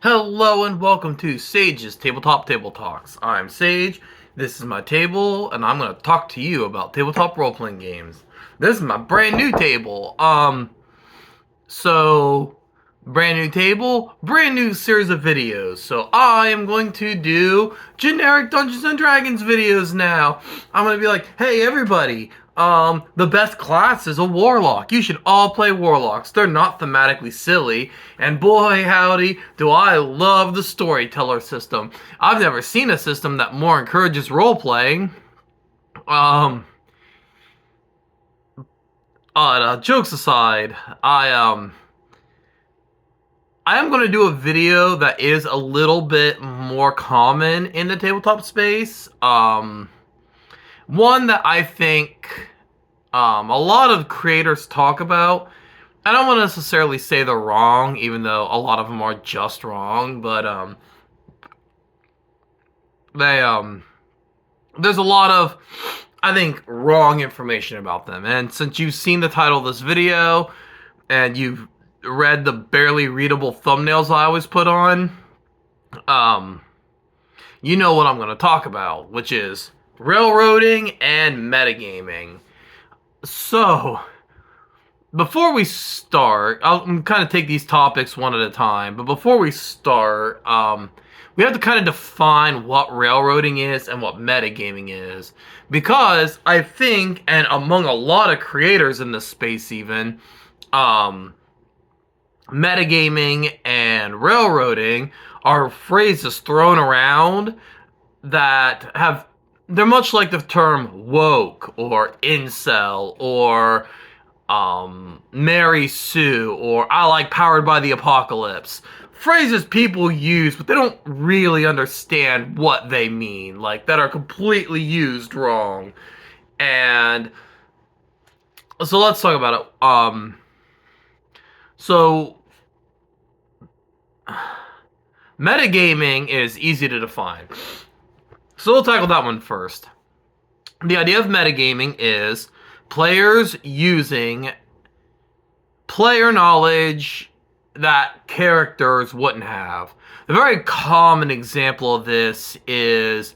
Hello and welcome to Sage's Tabletop Table Talks. I'm Sage, this is my table, and I'm going to talk to you about tabletop role-playing games. This is my brand new table. Brand new table, brand new series of videos. So I am going to do generic Dungeons and Dragons videos now. I'm going to be like, hey everybody, the best class is a warlock. You should all play warlocks. They're not thematically silly. And boy howdy, do I love the storyteller system. I've never seen a system that more encourages role-playing. Jokes aside, I am going to do a video that is a little bit more common in the tabletop space. One that I think a lot of creators talk about. I don't want to necessarily say they're wrong, even though a lot of them are just wrong, but there's a lot of, I think, wrong information about them. And since you've seen the title of this video, and you've read the barely readable thumbnails I always put on, you know what I'm going to talk about, which is railroading and metagaming. So, before we start, I'll kind of take these topics one at a time, but before we start, we have to kind of define what railroading is and what metagaming is. Because I think, and among a lot of creators in this space even, metagaming and railroading are phrases thrown around that have, they're much like the term woke or incel or Mary Sue or I like Powered by the Apocalypse. Phrases people use, but they don't really understand what they mean, like that are completely used wrong. And so let's talk about it. So metagaming is easy to define. So we'll tackle that one first. The idea of metagaming is players using player knowledge that characters wouldn't have. The very common example of this is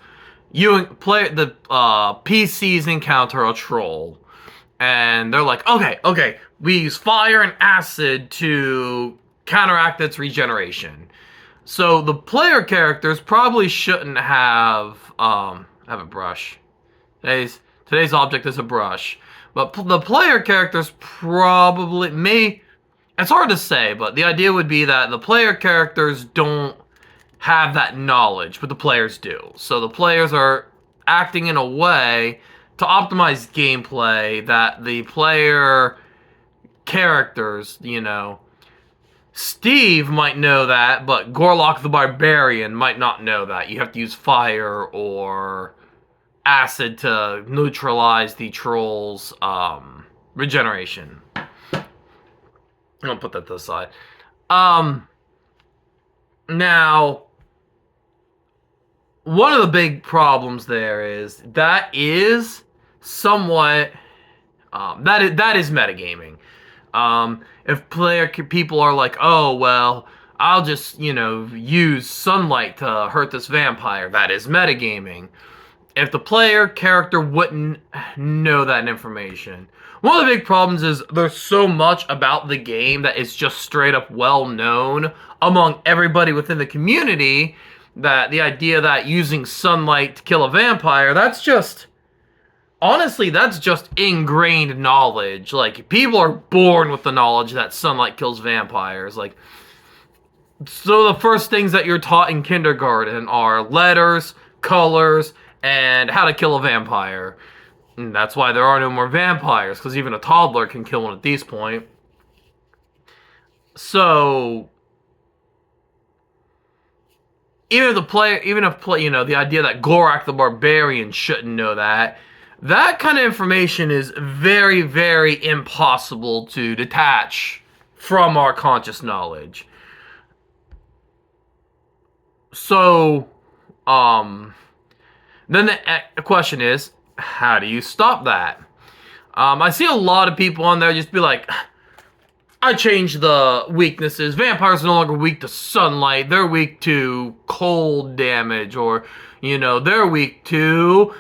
the PCs encounter a troll, and they're like, okay, we use fire and acid to counteract its regeneration. So the player characters probably shouldn't have a brush. Today's object is a brush. But the player characters probably may... It's hard to say, but the idea would be that the player characters don't have that knowledge, but the players do. So the players are acting in a way to optimize gameplay that the player characters, Steve might know that, but Gorlock the Barbarian might not know that. You have to use fire or acid to neutralize the troll's regeneration. I'm gonna put that to the side. Now, one of the big problems there is that is somewhat that is metagaming. If people are like, oh well, I'll just use sunlight to hurt this vampire, that is metagaming. If the player character wouldn't know that information. One of the big problems is there's so much about the game that is just straight up well known among everybody within the community that the idea that using sunlight to kill a vampire, that's just ingrained knowledge. Like, people are born with the knowledge that sunlight kills vampires. Like, so the first things that you're taught in kindergarten are letters, colors, and how to kill a vampire. And that's why there are no more vampires, because even a toddler can kill one at this point. So, the idea that Gorak the Barbarian shouldn't know that kind of information is very, very impossible to detach from our conscious knowledge. So, then the question is, how do you stop that? I see a lot of people on there just be like, I changed the weaknesses. Vampires are no longer weak to sunlight. They're weak to cold damage, or, they're weak to,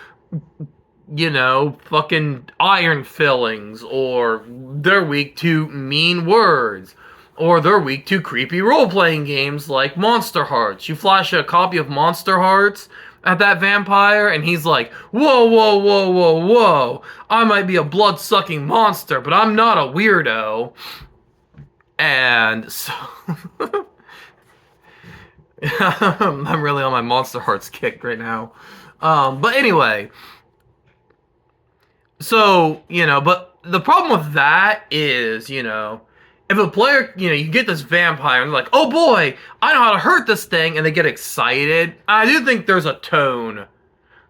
fucking iron fillings, or they're weak to mean words, or they're weak to creepy role-playing games like Monster Hearts. You flash a copy of Monster Hearts at that vampire, and he's like, whoa, whoa, whoa, whoa, whoa. I might be a blood-sucking monster, but I'm not a weirdo. And so... I'm really on my Monster Hearts kick right now. But anyway... So, but the problem with that is, if a player, you get this vampire and they're like, oh boy, I know how to hurt this thing, and they get excited. I do think there's a tone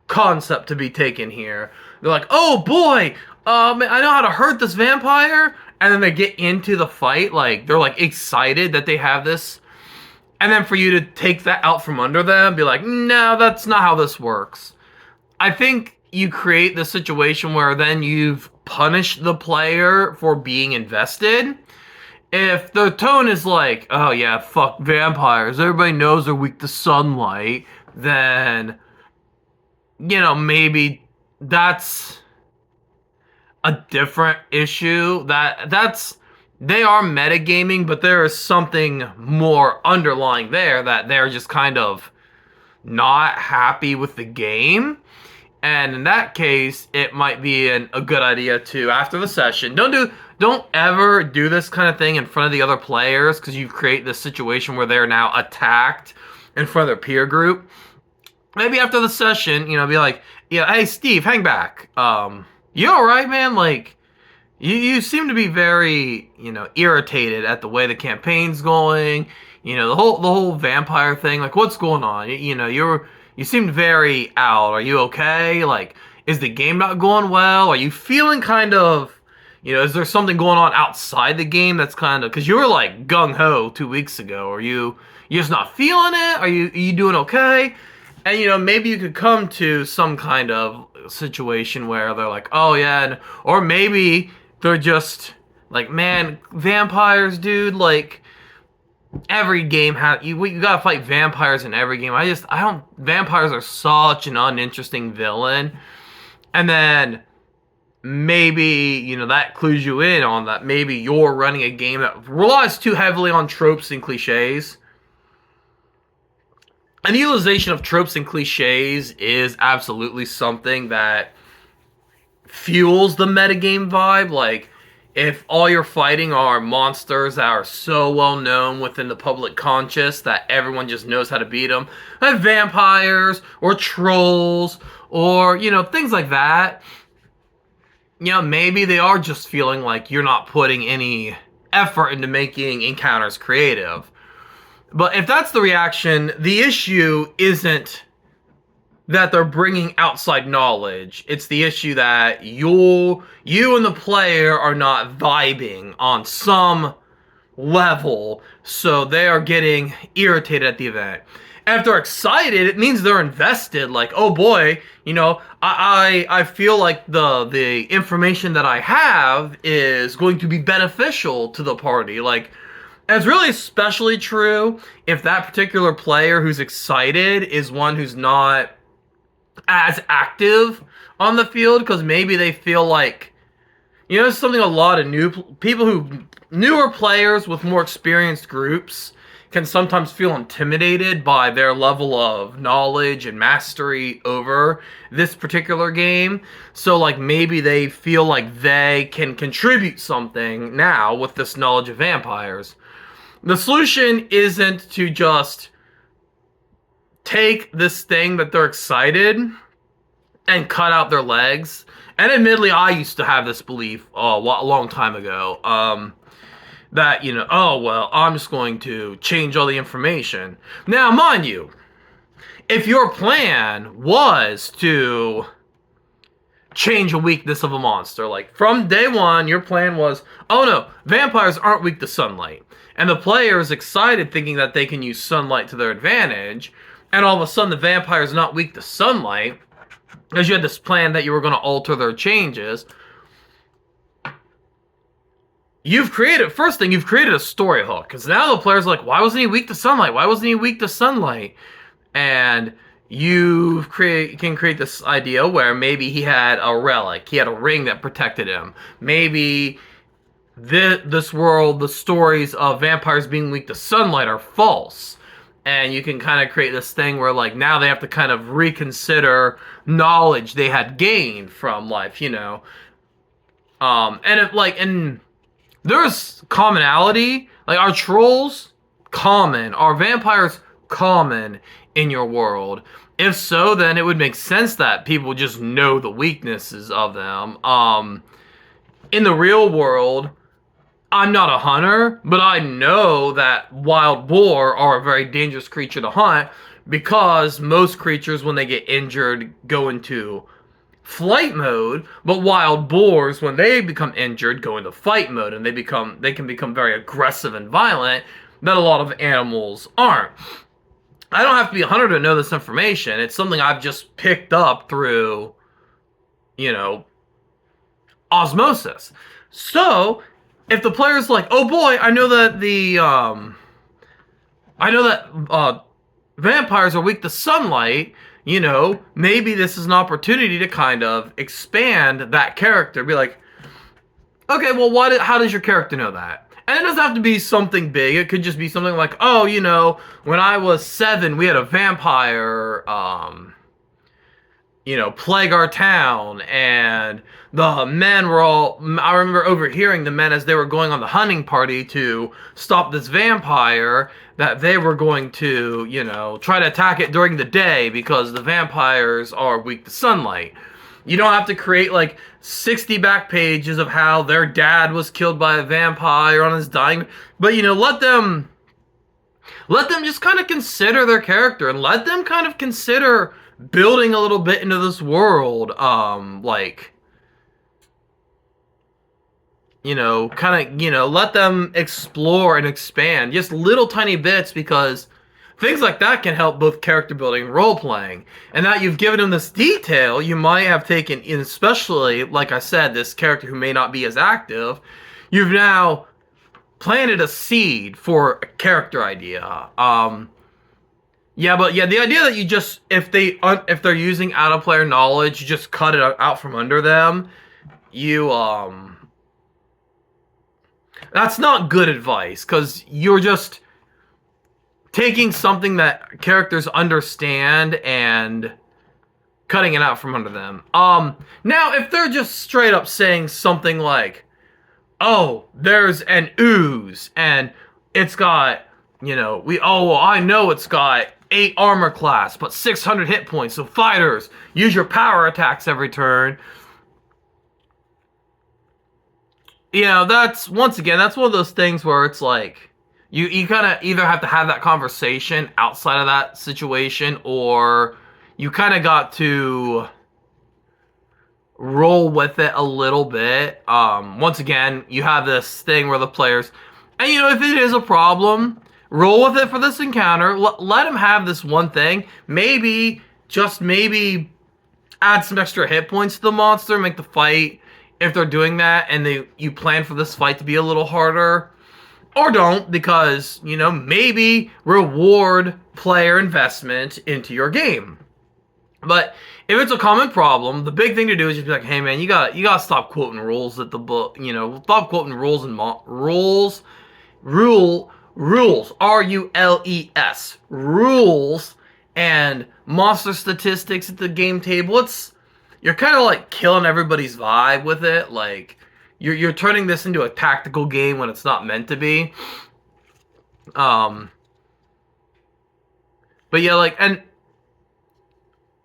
concept to be taken here. They're like, oh boy, I know how to hurt this vampire, and then they get into the fight, like, they're like excited that they have this, and then for you to take that out from under them, be like, no, that's not how this works. I think you create the situation where then you've punished the player for being invested. If the tone is like, oh yeah, fuck vampires, everybody knows they're weak to sunlight, then, maybe that's a different issue. They are metagaming, but there is something more underlying there, that they're just kind of not happy with the game. And in that case, it might be a good idea to, after the session, don't ever do this kind of thing in front of the other players, because you create this situation where they're now attacked in front of their peer group. Maybe after the session, be like, yeah, hey Steve, hang back. You alright, man? Like, you seem to be very, irritated at the way the campaign's going. The whole vampire thing. Like, what's going on? You seemed very out. Are you okay? Like, is the game not going well? Are you feeling kind of, is there something going on outside the game that's kind of, because you were like gung-ho 2 weeks ago. Are you just not feeling it? Are you doing okay? And, maybe you could come to some kind of situation where they're like, oh yeah, or maybe they're just like, man, vampires, dude, like, every game you gotta fight vampires in every game. Vampires are such an uninteresting villain. And then maybe, that clues you in on that maybe you're running a game that relies too heavily on tropes and cliches. And the utilization of tropes and cliches is absolutely something that fuels the metagame vibe. Like, if all you're fighting are monsters that are so well known within the public conscious that everyone just knows how to beat them, like vampires or trolls or, things like that, maybe they are just feeling like you're not putting any effort into making encounters creative. But if that's the reaction, the issue isn't that they're bringing outside knowledge. It's the issue that you and the player are not vibing on some level, so they are getting irritated at the event. And if they're excited, it means they're invested. Like, oh boy, I feel like the information that I have is going to be beneficial to the party. Like, and it's really especially true if that particular player who's excited is one who's not as active on the field, because maybe they feel like, it's something a lot of newer players with more experienced groups can sometimes feel intimidated by their level of knowledge and mastery over this particular game. So, like, maybe they feel like they can contribute something now with this knowledge of vampires. The solution isn't to just take this thing that they're excited and cut out their legs. And admittedly, I used to have this belief a long time ago, that, oh, well, I'm just going to change all the information. Now, mind you, if your plan was to change a weakness of a monster, like, from day one, your plan was, oh no, vampires aren't weak to sunlight. And the player is excited thinking that they can use sunlight to their advantage, and all of a sudden the vampire is not weak to sunlight, because you had this plan that you were going to alter their changes. you've created a story hook, because now the player's like, why wasn't he weak to sunlight? Why wasn't he weak to sunlight? And you can create this idea where maybe he had a relic, he had a ring that protected him. Maybe this world, the stories of vampires being weak to sunlight are false. And you can kind of create this thing where, like, now they have to kind of reconsider knowledge they had gained from life, you know. And if, like, and there's commonality, like, are trolls common? Are vampires common in your world? If so, then it would make sense that people just know the weaknesses of them. In the real world, I'm not a hunter, but I know that wild boar are a very dangerous creature to hunt, because most creatures, when they get injured, go into flight mode, but wild boars, when they become injured, go into fight mode, and they can become very aggressive and violent that a lot of animals aren't. I don't have to be a hunter to know this information. It's something I've just picked up through, you know, osmosis. So, if the player's like, oh boy, I know that vampires are weak to sunlight, you know, maybe this is an opportunity to kind of expand that character. Be like, okay, well, how does your character know that? And it doesn't have to be something big. It could just be something like, oh, you know, when I was 7, we had a vampire, you know, plague our town, and the men were all, I remember overhearing the men as they were going on the hunting party to stop this vampire, that they were going to, you know, try to attack it during the day because the vampires are weak to sunlight. You don't have to create like 60 back pages of how their dad was killed by a vampire on his dying, but, you know, let them just kind of consider their character, and let them kind of consider building a little bit into this world. Like, you know, kind of, you know, let them explore and expand just little tiny bits, because things like that can help both character building and role playing. And that you've given them this detail, you might have taken in, especially, like I said, this character who may not be as active, you've now planted a seed for a character idea. Yeah, but yeah, the idea that you just, if they're using out of player knowledge, you just cut it out from under them, that's not good advice, because you're just taking something that characters understand and cutting it out from under them. Now, if they're just straight up saying something like, oh, there's an ooze, and it's got, you know, I know it's got 8 armor class, but 600 hit points, so fighters, use your power attacks every turn. You know, that's one of those things where it's like, you kind of either have to have that conversation outside of that situation, or you kind of got to roll with it a little bit. Once again, you have this thing where the players, and, you know, if it is a problem, roll with it for this encounter. Let them have this one thing. Maybe, just maybe, add some extra hit points to the monster, make the fight, if they're doing that, and you plan for this fight to be a little harder. Or don't, because, you know, maybe reward player investment into your game. But if it's a common problem, the big thing to do is just be like, hey man, you gotta stop quoting rules at the book, you know, stop quoting rules and rules, R-U-L-E-S, rules, and monster statistics at the game table. You're kind of like killing everybody's vibe with it, like, You're turning this into a tactical game when it's not meant to be. But yeah, like, and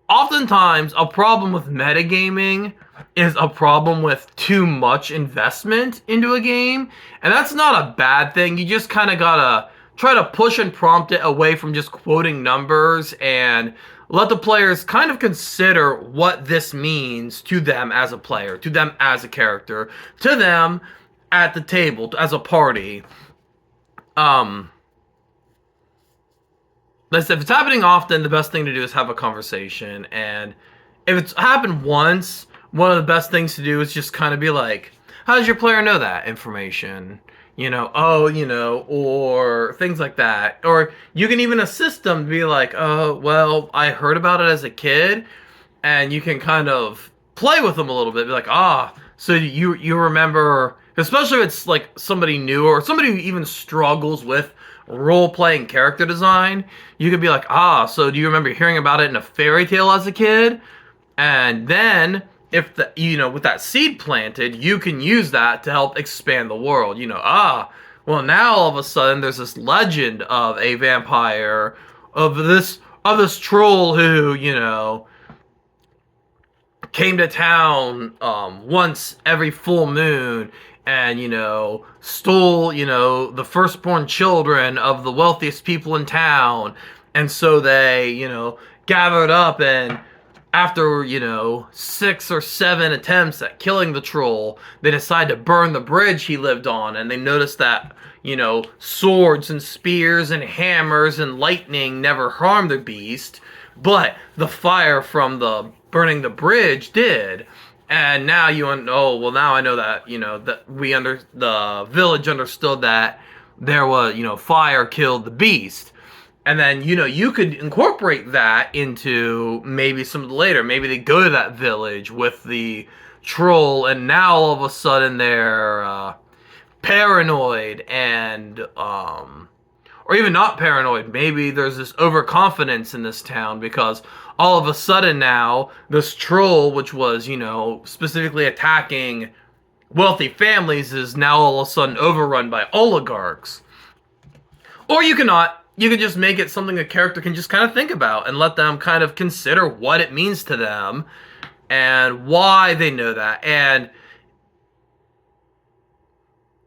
oftentimes a problem with metagaming is a problem with too much investment into a game. And that's not a bad thing. You just kind of gotta try to push and prompt it away from just quoting numbers, and let the players kind of consider what this means to them as a player, to them as a character, to them at the table, as a party. If it's happening often, the best thing to do is have a conversation. And if it's happened once, one of the best things to do is just kind of be like, How does your player know that information? Or things like that. Or you can even assist them to be like, oh, well, I heard about it as a kid, and you can kind of play with them a little bit. Be like, so you remember, especially if it's like somebody new or somebody who even struggles with role playing character design. You could be like, so do you remember hearing about it in a fairy tale as a kid? And then if with that seed planted, you can use that to help expand the world. Well, now all of a sudden there's this legend of a vampire, of this troll who came to town once every full moon, and stole the firstborn children of the wealthiest people in town. And so they gathered up, and after 6 or 7 attempts at killing the troll, they decide to burn the bridge he lived on. And they noticed that swords and spears and hammers and lightning never harmed the beast, but the fire from the burning the bridge did. And now now I know that the village understood that there was fire killed the beast. And then you could incorporate that into maybe some later. Maybe they go to that village with the troll, and now all of a sudden they're paranoid, and or even not paranoid. Maybe there's this overconfidence in this town because all of a sudden now this troll, which was specifically attacking wealthy families, is now all of a sudden overrun by oligarchs. Or you cannot. You can just make it something a character can just kind of think about and let them kind of consider what it means to them and why they know that. And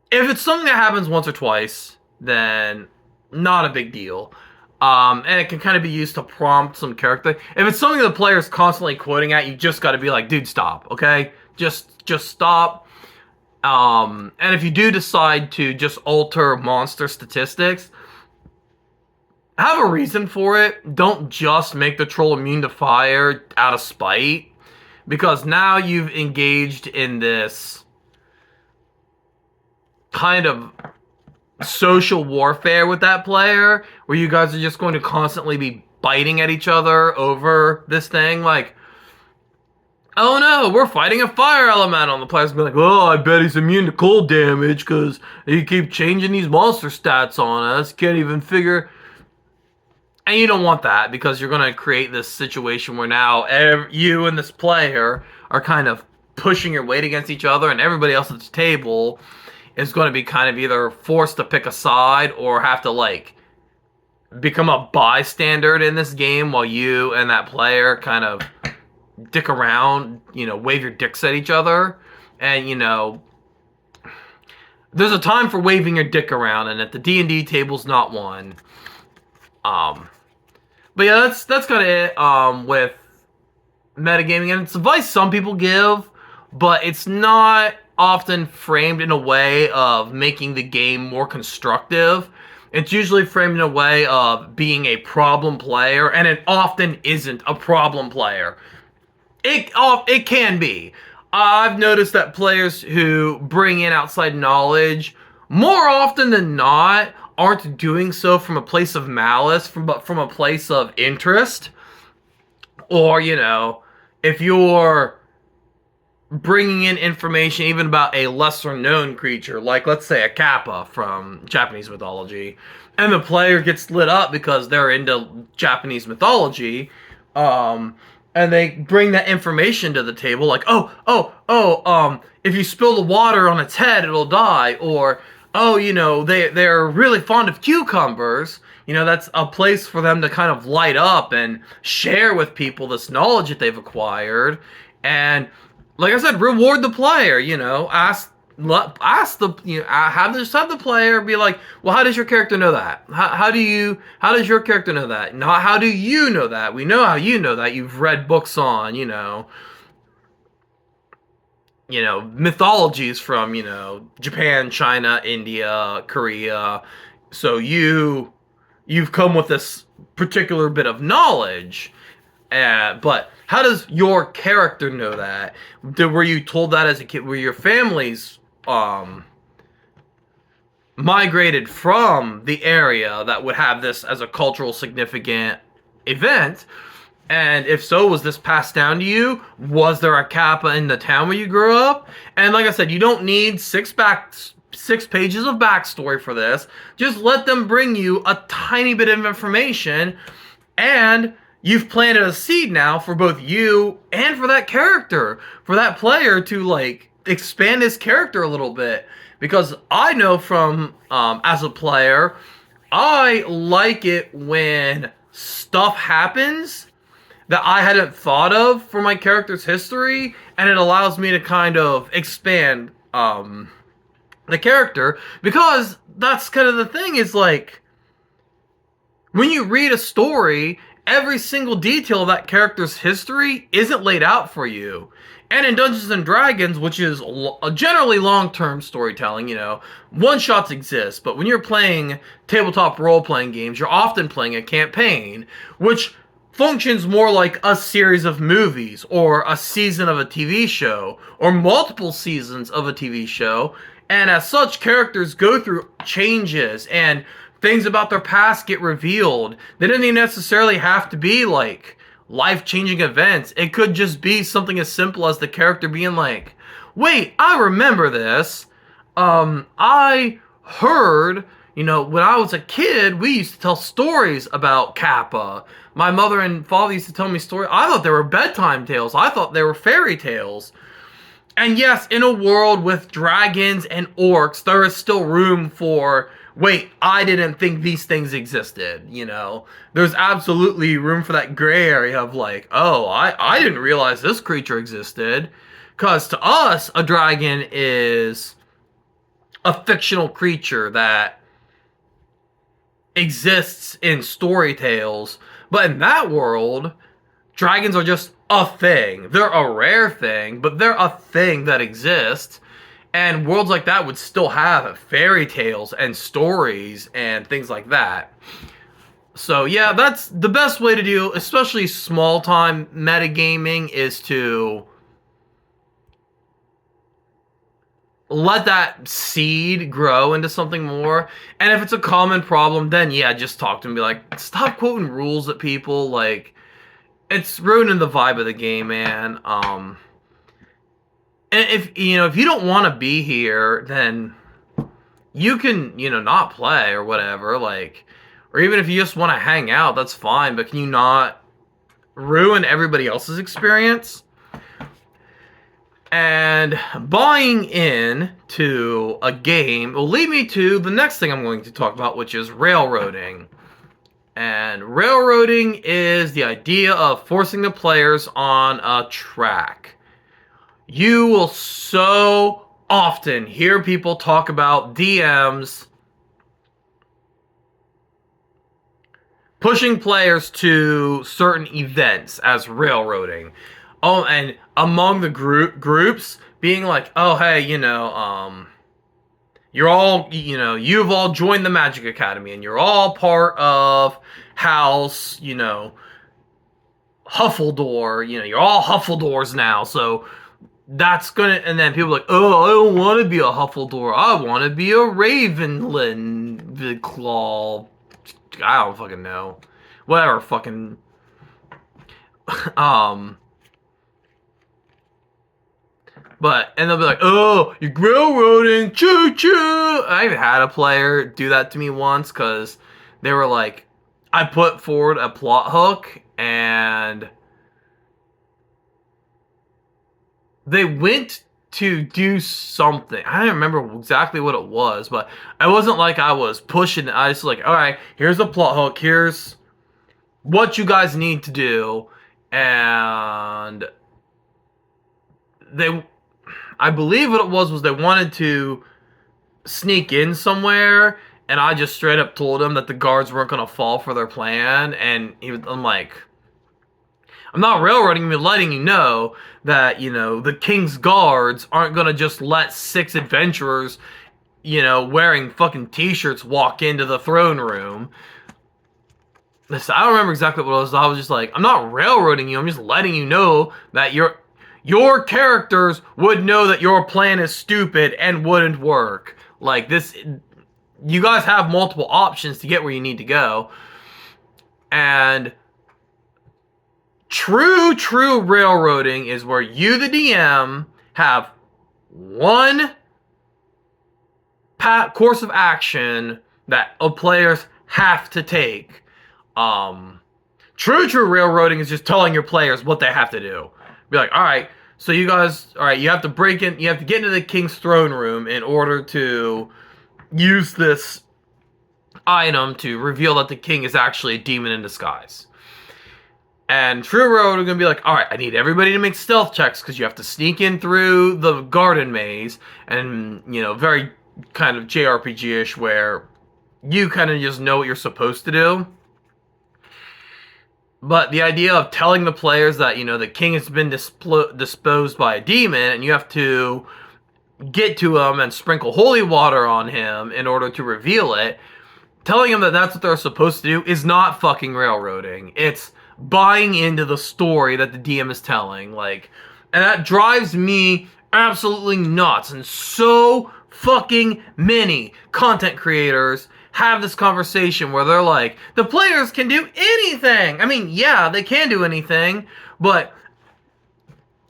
if it's something that happens once or twice, then not a big deal. And it can kind of be used to prompt some character. If it's something the player's constantly quoting at, you just got to be like, dude, stop, okay? Just stop. And if you do decide to just alter monster statistics, have a reason for it. Don't just make the troll immune to fire out of spite, because now you've engaged in this kind of social warfare with that player, where you guys are just going to constantly be biting at each other over this thing. Like, oh no, we're fighting a fire elemental. And the player's gonna be like, oh, I bet he's immune to cold damage because he keep changing these monster stats on us. Can't even figure. And you don't want that, because you're going to create this situation where now you and this player are kind of pushing your weight against each other, and everybody else at the table is going to be kind of either forced to pick a side or have to become a bystander in this game while you and that player kind of dick around, wave your dicks at each other. And there's a time for waving your dick around, and at the D&D table's not one. But yeah, that's kind of it with metagaming, and it's advice some people give, but it's not often framed in a way of making the game more constructive. It's usually framed in a way of being a problem player, and it often isn't a problem player. It can be. I've noticed that players who bring in outside knowledge, more often than not, aren't doing so from a place of malice, but from a place of interest. Or, if you're bringing in information even about a lesser known creature, like let's say a kappa from Japanese mythology, and the player gets lit up because they're into Japanese mythology, and they bring that information to the table, like, if you spill the water on its head, it'll die, or they're really fond of cucumbers. That's a place for them to kind of light up and share with people this knowledge that they've acquired. And like I said, reward the player. Ask have the player be like, well, how does your character know that? How does your character know that? Not how do you know that? We know how you know that. You've read books on mythologies from, Japan, China, India, Korea. So you've come with this particular bit of knowledge. But how does your character know that? Were you told that as a kid? Were your families um, migrated from the area that would have this as a cultural significant event? And if so, was this passed down to you? Was there a Kappa in the town where you grew up? And like I said, you don't need 6 pages of backstory for this. Just let them bring you a tiny bit of information, and you've planted a seed now for both you and for that character, for that player to like expand his character a little bit. Because I know from as a player, I like it when stuff happens that I hadn't thought of for my character's history, and it allows me to kind of expand the character, because that's kind of the thing, is like, when you read a story, every single detail of that character's history isn't laid out for you. And in Dungeons and Dragons, which is generally long-term storytelling, you know, one-shots exist, but when you're playing tabletop role-playing games, you're often playing a campaign, which functions more like a series of movies, or a season of a TV show, or multiple seasons of a TV show, and as such, characters go through changes, and things about their past get revealed. They didn't even necessarily have to be like life-changing events. It could just be something as simple as the character being like, wait, I remember this. I heard, you know, when I was a kid, we used to tell stories about Kappa. My mother and father used to tell me stories. I thought they were bedtime tales. I thought they were fairy tales. And yes, in a world with dragons and orcs, there is still room for, wait, I didn't think these things existed, you know? There's absolutely room for that gray area of like, oh, I didn't realize this creature existed. Because to us, a dragon is a fictional creature that exists in story tales. But in that world, dragons are just a thing. They're a rare thing, but they're a thing that exists. And worlds like that would still have fairy tales and stories and things like that. So yeah, that's the best way to do, especially small-time metagaming, is to let that seed grow into something more. And if it's a common problem, then yeah, just talk to them and be like, stop quoting rules at people. Like, it's ruining the vibe of the game, man. And if you don't want to be here, then you can, not play or whatever. Like, or even if you just want to hang out, that's fine. But can you not ruin everybody else's experience? And buying in to a game will lead me to the next thing I'm going to talk about, which is railroading. And railroading is the idea of forcing the players on a track. You will so often hear people talk about DMs pushing players to certain events as railroading. Oh, and among the groups being like, oh, hey, you're all, you've all joined the Magic Academy, and you're all part of House, Huffledore, you're all Huffledores now, so that's gonna, and then people are like, oh, I don't want to be a Huffledore, I want to be a Ravenclaw, I don't fucking know, whatever, fucking, But, and they'll be like, oh, you're railroading, choo-choo. I even had a player do that to me once, because they were like, I put forward a plot hook, and they went to do something. I don't remember exactly what it was, but it wasn't like I was pushing it. I was like, all right, here's a plot hook, here's what you guys need to do, and I believe what it was they wanted to sneak in somewhere, and I just straight up told him that the guards weren't going to fall for their plan, and I'm like, I'm not railroading you, letting you know that, the king's guards aren't going to just let 6 adventurers, wearing fucking t-shirts walk into the throne room. I don't remember exactly what it was. I was just like, I'm not railroading you, I'm just letting you know that your characters would know that your plan is stupid and wouldn't work. Like this, you guys have multiple options to get where you need to go. And true railroading is where you, the DM, have one course of action that players have to take. True railroading is just telling your players what they have to do. Be like, all right, so you guys, all right, you have to get into the king's throne room in order to use this item to reveal that the king is actually a demon in disguise. And True Road are going to be like, all right, I need everybody to make stealth checks because you have to sneak in through the garden maze. And, very kind of JRPG-ish where you kind of just know what you're supposed to do. But the idea of telling the players that, the king has been disposed by a demon and you have to get to him and sprinkle holy water on him in order to reveal it, telling them that that's what they're supposed to do is not fucking railroading. It's buying into the story that the DM is telling. And that drives me absolutely nuts. And so fucking many content creators have this conversation where they're like, the players can do anything. I mean, yeah, they can do anything, but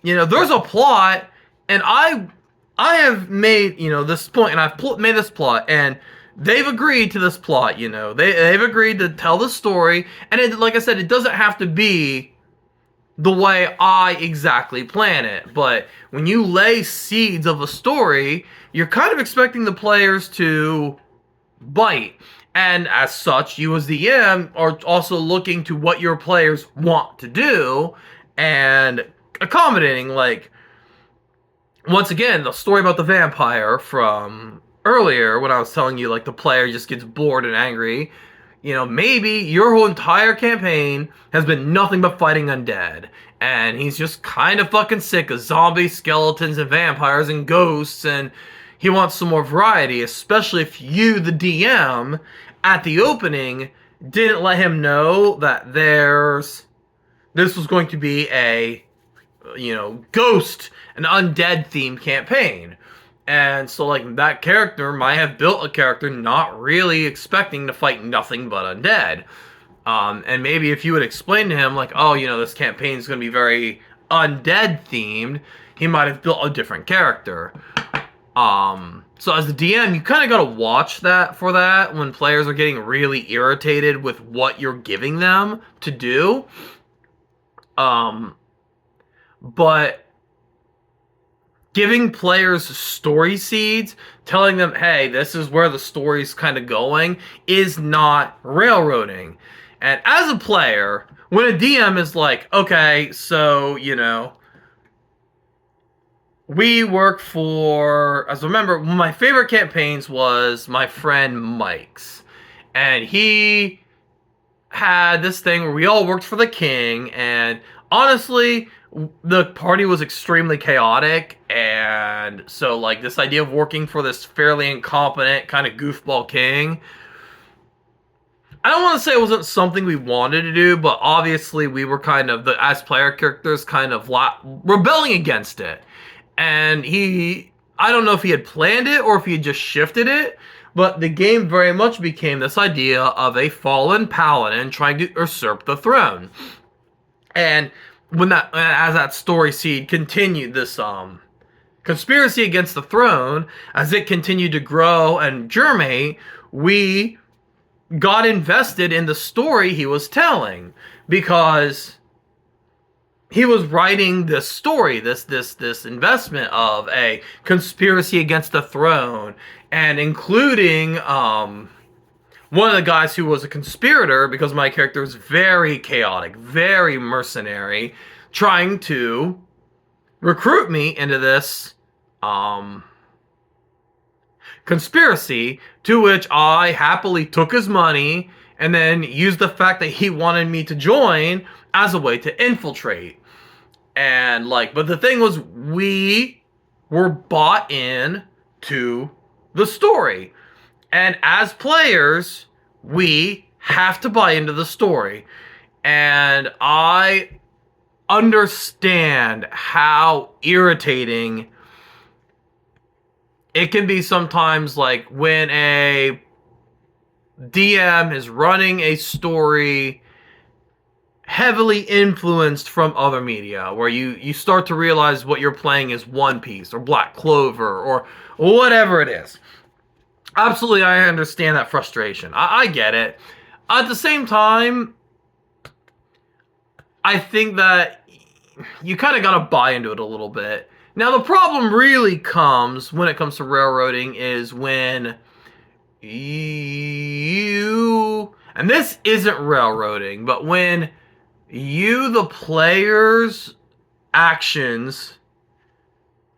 there's a plot, and I have made this point, and I've made this plot, and they've agreed to this plot. They've agreed to tell the story, and like I said, it doesn't have to be the way I exactly plan it. But when you lay seeds of a story, you're kind of expecting the players to bite. And as such, you as the DM are also looking to what your players want to do and accommodating. Once again, the story about the vampire from earlier when I was telling you, the player just gets bored and angry. Maybe your whole entire campaign has been nothing but fighting undead. And he's just kind of fucking sick of zombies, skeletons, and vampires and ghosts, and he wants some more variety, especially if you, the DM, at the opening, didn't let him know that this was going to be a, ghost and undead themed campaign. And so, that character might have built a character not really expecting to fight nothing but undead. And maybe if you would explain to him, this campaign is going to be very undead themed, he might have built a different character. So as the DM, you kind of got to watch for that when players are getting really irritated with what you're giving them to do. But giving players story seeds, telling them, hey, this is where the story's kind of going, is not railroading. And as a player, when a DM is like, okay, so, we work for, as I remember, one of my favorite campaigns was my friend Mike's. And he had this thing where we all worked for the king, and honestly, the party was extremely chaotic, and so, this idea of working for this fairly incompetent kind of goofball king, I don't want to say it wasn't something we wanted to do, but obviously we were kind of, as player characters, kind of rebelling against it. And I don't know if he had planned it or if he had just shifted it, but the game very much became this idea of a fallen paladin trying to usurp the throne. And as that story seed continued, this conspiracy against the throne, as it continued to grow and germinate, we got invested in the story he was telling, because he was writing this story, this investment of a conspiracy against the throne, and including one of the guys who was a conspirator, because my character was very chaotic, very mercenary, trying to recruit me into this conspiracy, to which I happily took his money and then used the fact that he wanted me to join as a way to infiltrate. And but the thing was, we were bought in to the story. And as players, we have to buy into the story. And I understand how irritating it can be sometimes, like when a DM is running a story heavily influenced from other media, where you start to realize what you're playing is One Piece or Black Clover or whatever it is. Absolutely, I understand that frustration. I get it. At the same time, I think that you kind of got to buy into it a little bit. Now, the problem really comes when it comes to railroading is when you, and this isn't railroading, but when you, the player's actions,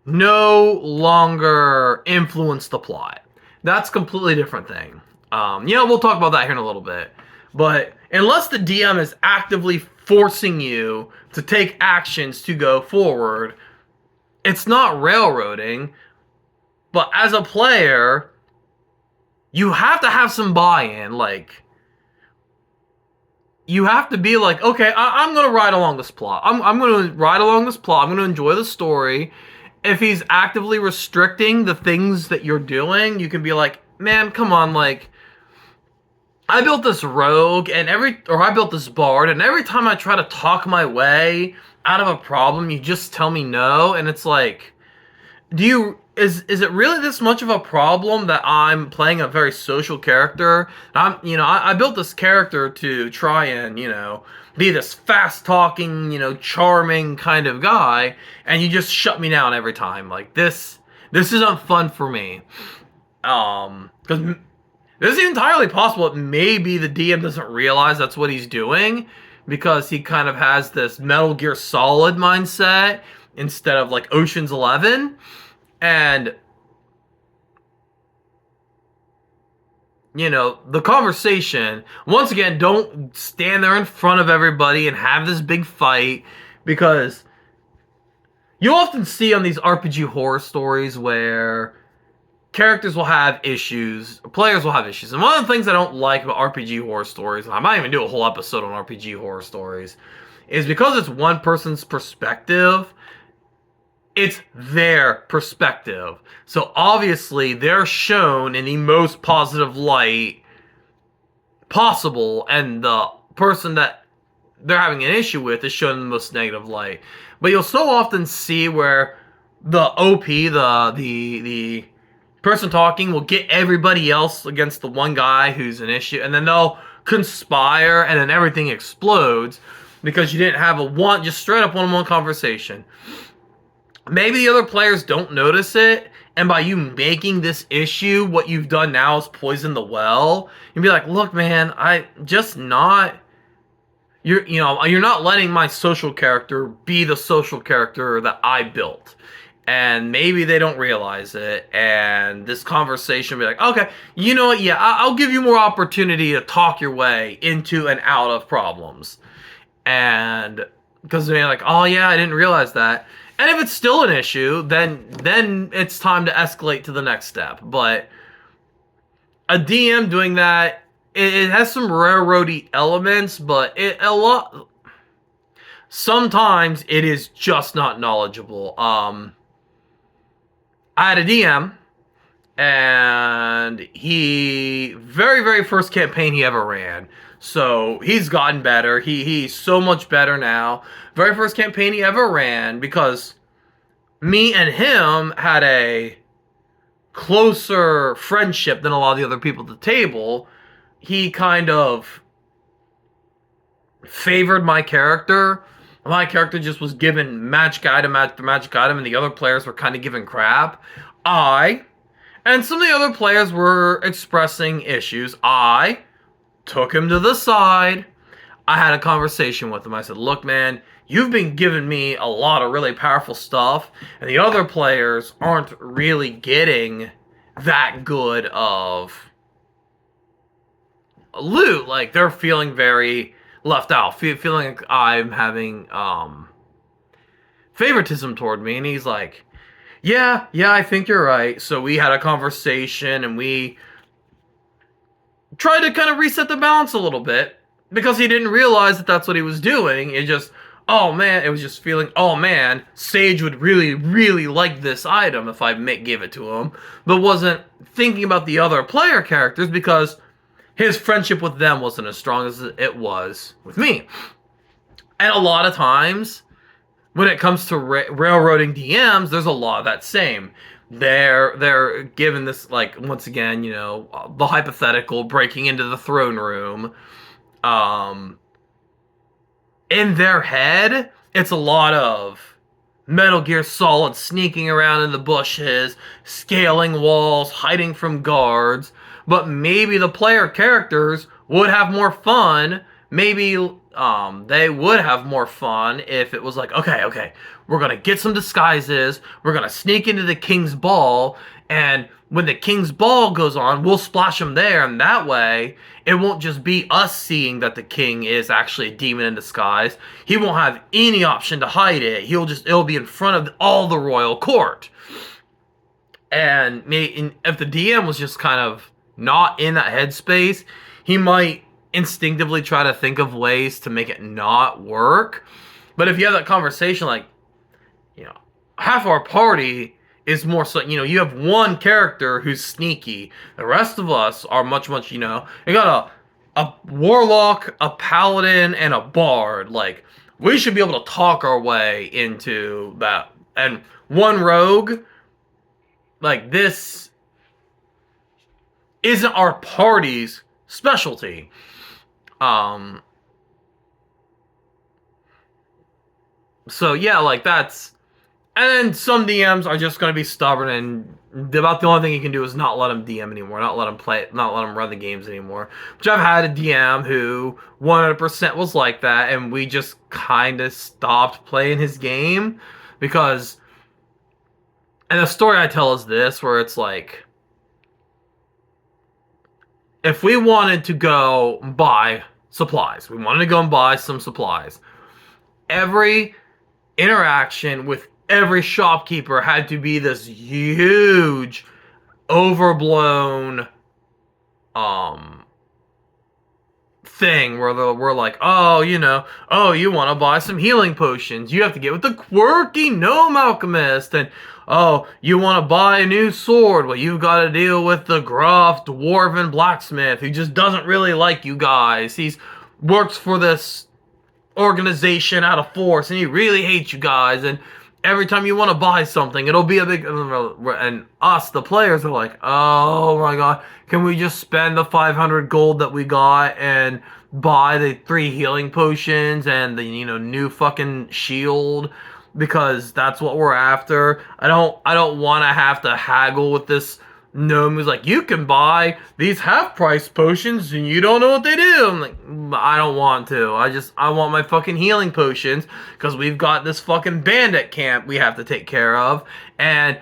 no longer influence the plot. That's a completely different thing. We'll talk about that here in a little bit. But unless the DM is actively forcing you to take actions to go forward, it's not railroading. But as a player, you have to have some buy-in. Like, you have to be like, okay, I'm going to ride along this plot. I'm going to ride along this plot. I'm going to enjoy the story. If he's actively restricting the things that you're doing, you can be like, man, come on, like, I built this rogue I built this bard, and every time I try to talk my way out of a problem, you just tell me no, and it's like, is it really this much of a problem that I'm playing a very social character? I built this character to try and, be this fast-talking, charming kind of guy, and you just shut me down every time. Like, this isn't fun for me. Because this is entirely possible that maybe the DM doesn't realize that's what he's doing, because he kind of has this Metal Gear Solid mindset instead of, like, Ocean's 11. And, the conversation, once again, don't stand there in front of everybody and have this big fight, because you often see on these RPG horror stories where characters will have issues, players will have issues. And one of the things I don't like about RPG horror stories, and I might even do a whole episode on RPG horror stories, is because it's one person's perspective, it's their perspective. So obviously they're shown in the most positive light possible, and the person that they're having an issue with is shown in the most negative light. But you'll so often see where the OP, the person talking, will get everybody else against the one guy who's an issue, and then they'll conspire, and then everything explodes because you didn't have just straight up one-on-one conversation. Maybe the other players don't notice it, and by you making this issue, what you've done now is poison the well. You'd be like, look, man, you're not letting my social character be the social character that I built. And maybe they don't realize it, and this conversation will be like, okay, you know what, yeah, I'll give you more opportunity to talk your way into and out of problems. And because they're like, oh yeah, I didn't realize that. And if it's still an issue, then it's time to escalate to the next step. But a DM doing that, it has some railroady elements, but sometimes it is just not knowledgeable. I had a DM, and he, very, very first campaign he ever ran. So he's gotten better. He's so much better now. Very first campaign he ever ran, because me and him had a closer friendship than a lot of the other people at the table. He kind of favored my character. My character just was given magic item after magic item, and the other players were kind of giving crap. And some of the other players were expressing issues. I took him to the side. I had a conversation with him. I said, look, man, you've been giving me a lot of really powerful stuff, and the other players aren't really getting that good of loot. Like, they're feeling very left out, feeling like I'm having favoritism toward me. And he's like, yeah, I think you're right. So we had a conversation, and we tried to kind of reset the balance a little bit, because he didn't realize that that's what he was doing. It just, oh man, it was just feeling, oh man, Sage would really, really like this item if I gave it to him, but wasn't thinking about the other player characters because his friendship with them wasn't as strong as it was with me. And a lot of times, when it comes to railroading DMs, there's a lot of that same. They're given this, like, once again, the hypothetical breaking into the throne room. Um, in their head, it's a lot of Metal Gear Solid sneaking around in the bushes, scaling walls, hiding from guards. But maybe the player characters would have more fun. Maybe they would have more fun if it was like, okay, we're gonna get some disguises, we're gonna sneak into the King's Ball, and when the King's Ball goes on, we'll splash them there, and that way, it won't just be us seeing that the King is actually a demon in disguise. He won't have any option to hide it. It'll be in front of all the royal court. And if the DM was just kind of not in that headspace, he might instinctively try to think of ways to make it not work. But if you have that conversation, like, half our party is more so, you have one character who's sneaky. The rest of us are much, you got a warlock, a paladin, and a bard. Like, we should be able to talk our way into that. And one rogue, like, this isn't our party's specialty. So yeah, like, that's... And then some DMs are just going to be stubborn, and about the only thing you can do is not let them DM anymore, not let them run the games anymore. Which I've had a DM who 100% was like that, and we just kind of stopped playing his game because... And the story I tell is this, where it's like, if we wanted to go buy supplies, we wanted to go and buy some supplies, every interaction with every shopkeeper had to be this huge, overblown thing where we're like, oh, you want to buy some healing potions, you have to get with the quirky gnome alchemist, and oh, you want to buy a new sword, well, you've got to deal with the gruff dwarven blacksmith who just doesn't really like you guys. He's works for this organization out of force, and he really hates you guys, and every time you want to buy something, it'll be a big... And us, the players, are like, oh my god, can we just spend the 500 gold that we got and buy the 3 healing potions and the, new fucking shield? Because that's what we're after. I don't want to have to haggle with this gnome who's like, you can buy these half-price potions and you don't know what they do. I'm like, I don't want to. I want my fucking healing potions because we've got this fucking bandit camp we have to take care of, and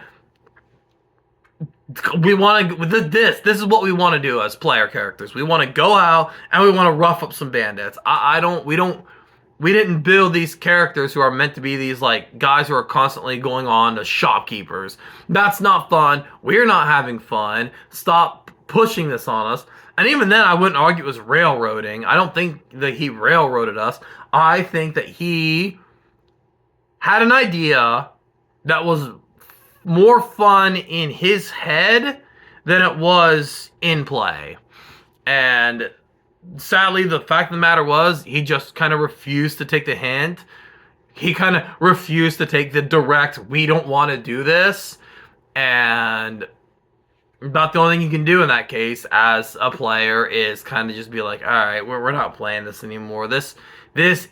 we want to... This is what we want to do as player characters. We want to go out and we want to rough up some bandits. We didn't build these characters who are meant to be these, like, guys who are constantly going on to shopkeepers. That's not fun. We're not having fun. Stop pushing this on us. And even then, I wouldn't argue it was railroading. I don't think that he railroaded us. I think that he had an idea that was more fun in his head than it was in play. And sadly, the fact of the matter was, he just kind of refused to take the hint. He kind of refused to take the direct, we don't want to do this. And about the only thing you can do in that case as a player is kind of just be like, alright, we're not playing this anymore. This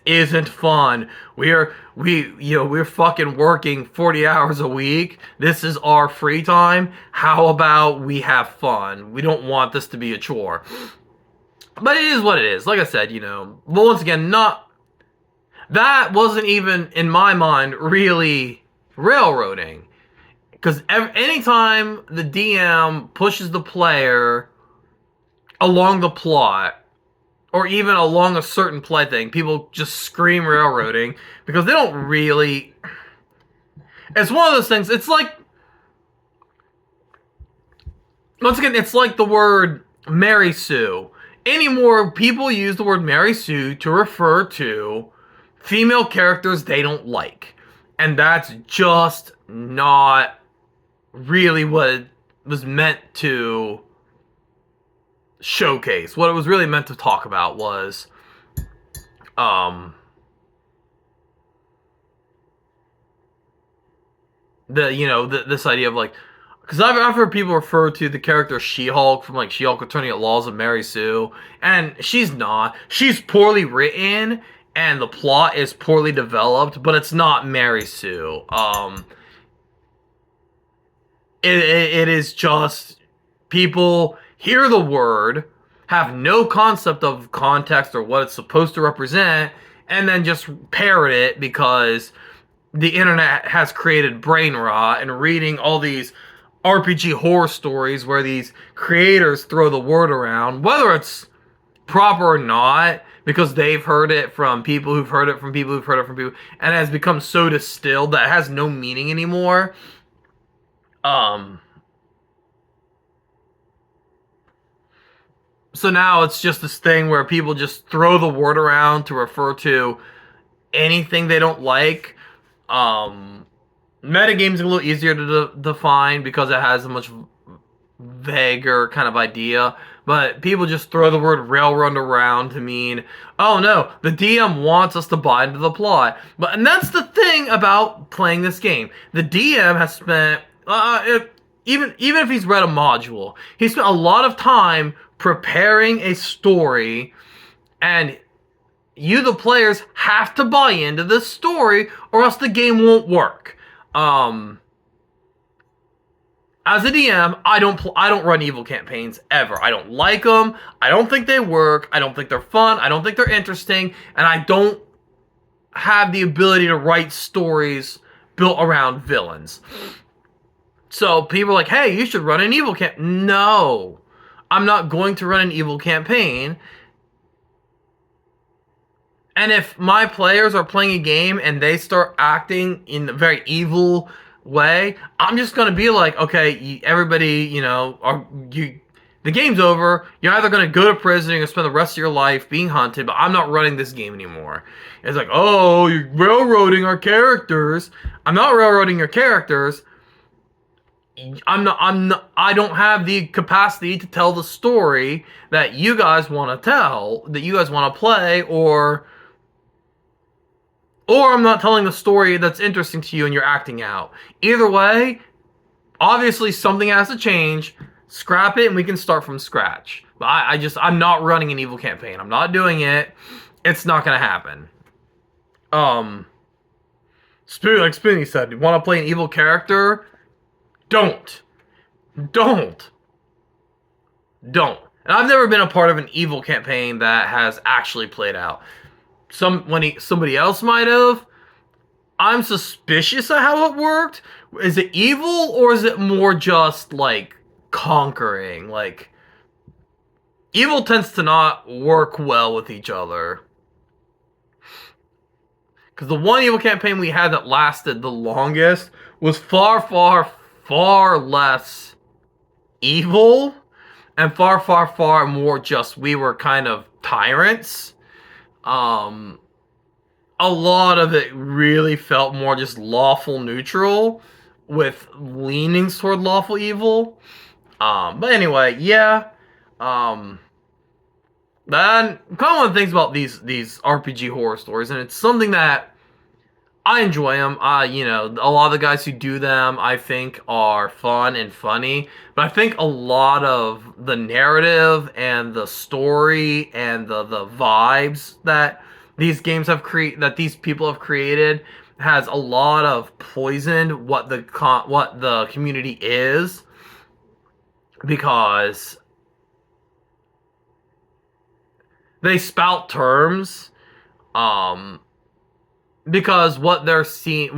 isn't fun. We're fucking working 40 hours a week. This is our free time. How about we have fun? We don't want this to be a chore. But it is what it is. Like I said, but once again, that wasn't even, in my mind, really railroading. Because anytime the DM pushes the player along the plot, or even along a certain play thing, people just scream railroading, because they don't really... It's one of those things, it's like... Once again, it's like the word Mary Sue. Anymore, people use the word Mary Sue to refer to female characters they don't like. And that's just not really what it was meant to showcase. What it was really meant to talk about was this idea of like, because I've heard people refer to the character She-Hulk from like She-Hulk Attorney at Laws of Mary Sue, and she's not. She's poorly written, and the plot is poorly developed, but it's not Mary Sue. It is just people hear the word, have no concept of context or what it's supposed to represent, and then just parrot it because the internet has created brain rot, and reading all these RPG horror stories where these creators throw the word around, whether it's proper or not, because they've heard it from people who've heard it from people who've heard it from people, and it has become so distilled that it has no meaning anymore. So now it's just this thing where people just throw the word around to refer to anything they don't like. Metagaming is a little easier to define because it has a much vaguer kind of idea, but people just throw the word railroad around to mean, oh no, the DM wants us to buy into the plot. And that's the thing about playing this game. The DM has spent, even if he's read a module, he spent a lot of time preparing a story, and you, the players, have to buy into this story, or else the game won't work. As a DM, I don't run evil campaigns ever. I don't like them. I don't think they work. I don't think they're fun. I don't think they're interesting, and I don't have the ability to write stories built around villains. So people are like, hey, you should run an evil campaign. No, I'm not going to run an evil campaign. And if my players are playing a game and they start acting in a very evil way, I'm just going to be like, okay, everybody, the game's over. You're either going to go to prison, you're going to spend the rest of your life being hunted, but I'm not running this game anymore. It's like, oh, you're railroading our characters. I'm not railroading your characters. I don't have the capacity to tell the story that you guys want to tell, that you guys want to play, or I'm not telling the story that's interesting to you and you're acting out. Either way, obviously something has to change. Scrap it and we can start from scratch. But I'm not running an evil campaign. I'm not doing it. It's not going to happen. Like Spinny said, you want to play an evil character? Don't. And I've never been a part of an evil campaign that has actually played out. Somebody else might have. I'm suspicious of how it worked. Is it evil, or is it more just like conquering? Like, evil tends to not work well with each other. Because the one evil campaign we had that lasted the longest was far, far, far less evil, and far, far, far more just we were kind of tyrants. A lot of it really felt more just lawful neutral with leanings toward lawful evil. But anyway, yeah. Then kind of one of the things about these RPG horror stories, and it's something that I enjoy them. A lot of the guys who do them, I think, are fun and funny. But I think a lot of the narrative and the story and the vibes that these games that these people have created has a lot of poisoned what the community is, because they spout terms. Because what they're seeing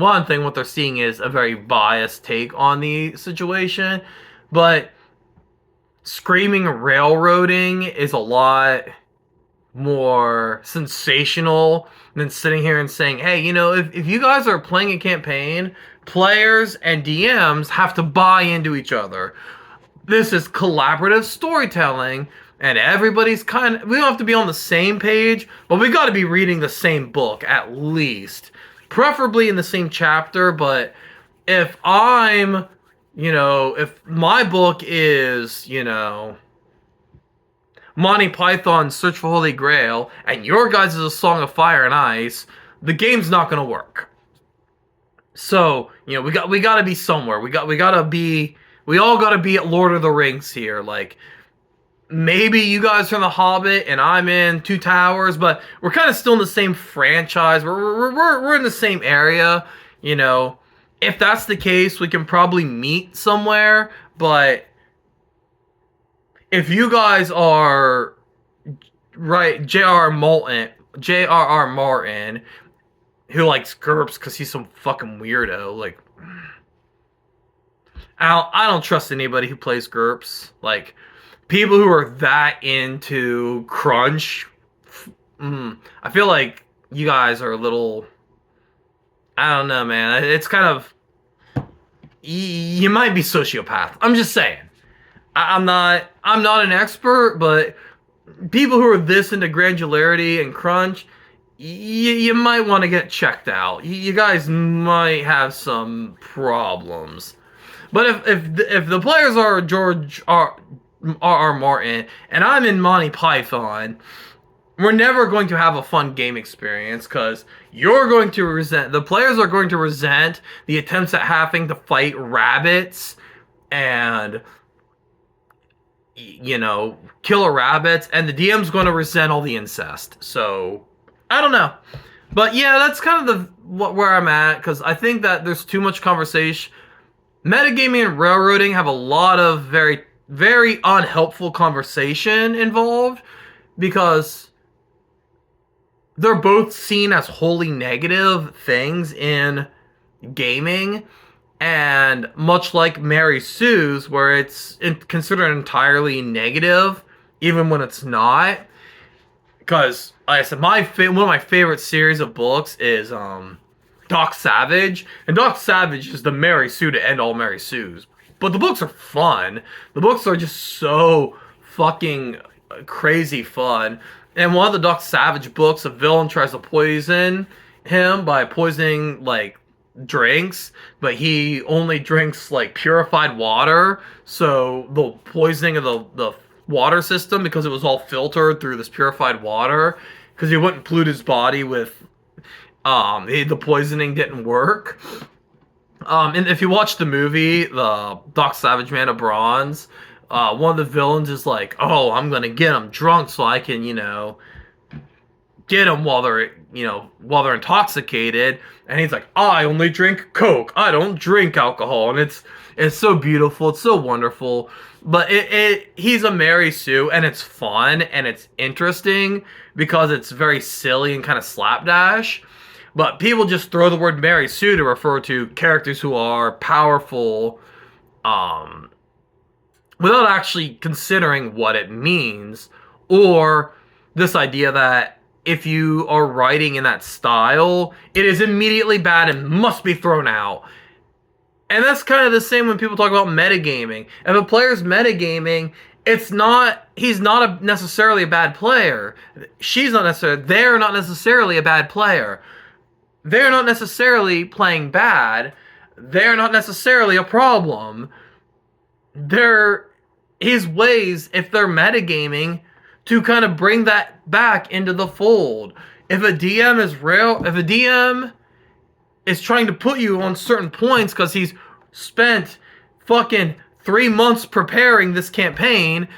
is a very biased take on the situation, but screaming railroading is a lot more sensational than sitting here and saying, hey, if you guys are playing a campaign, players and DMs have to buy into each other. This is collaborative storytelling, and everybody's we don't have to be on the same page, but we got to be reading the same book at least, preferably in the same chapter. But if I'm, if my book is, Monty Python's Search for Holy Grail, and your guys is A Song of Fire and Ice, the game's not gonna work. So, we got to be somewhere. We all got to be at Lord of the Rings here. Like, maybe you guys are in The Hobbit and I'm in Two Towers, but we're kind of still in the same franchise. We're in the same area, If that's the case, we can probably meet somewhere, but if you guys are right, J.R.R. Martin, who likes GURPS because he's some fucking weirdo, like, I don't trust anybody who plays GURPS. Like, people who are that into crunch, I feel like you guys are a little, I don't know, man. It's kind of, you might be sociopath. I'm just saying. I'm not an expert, but people who are this into granularity and crunch, you might want to get checked out. You guys might have some problems. But if the players are George R.R. Martin and I'm in Monty Python, we're never going to have a fun game experience because the players are going to resent the attempts at having to fight rabbits and, killer rabbits, and the DM's going to resent all the incest. So, I don't know. But yeah, that's kind of where I'm at, because I think that there's too much conversation. Metagaming and railroading have a lot of very, very unhelpful conversation involved, because they're both seen as wholly negative things in gaming. And much like Mary Sue's, where it's considered entirely negative, even when it's not. Because, like I said, one of my favorite series of books is Doc Savage. And Doc Savage is the Mary Sue to end all Mary Sue's. But the books are fun. The books are just so fucking crazy fun. And one of the Doc Savage books, a villain tries to poison him by poisoning, like, drinks, but he only drinks, like, purified water. So the poisoning of the water system, because it was all filtered through this purified water, because he wouldn't pollute his body with the poisoning didn't work. And if you watch the movie, the Doc Savage Man of Bronze, one of the villains is like, oh, I'm gonna get them drunk so I can, get them while they're intoxicated. And he's like, I only drink Coke. I don't drink alcohol. And it's so beautiful. It's so wonderful. But he's a Mary Sue, and it's fun and it's interesting because it's very silly and kind of slapdash. But people just throw the word Mary Sue to refer to characters who are powerful, without actually considering what it means, or this idea that if you are writing in that style, it is immediately bad and must be thrown out. And that's kind of the same when people talk about metagaming. If a player's metagaming, he's not necessarily a bad player. They're not necessarily a bad player. They're not necessarily playing bad. They're not necessarily a problem. They're his ways, if they're metagaming, to kind of bring that back into the fold. If a DM is trying to put you on certain points because he's spent fucking 3 months preparing this campaign,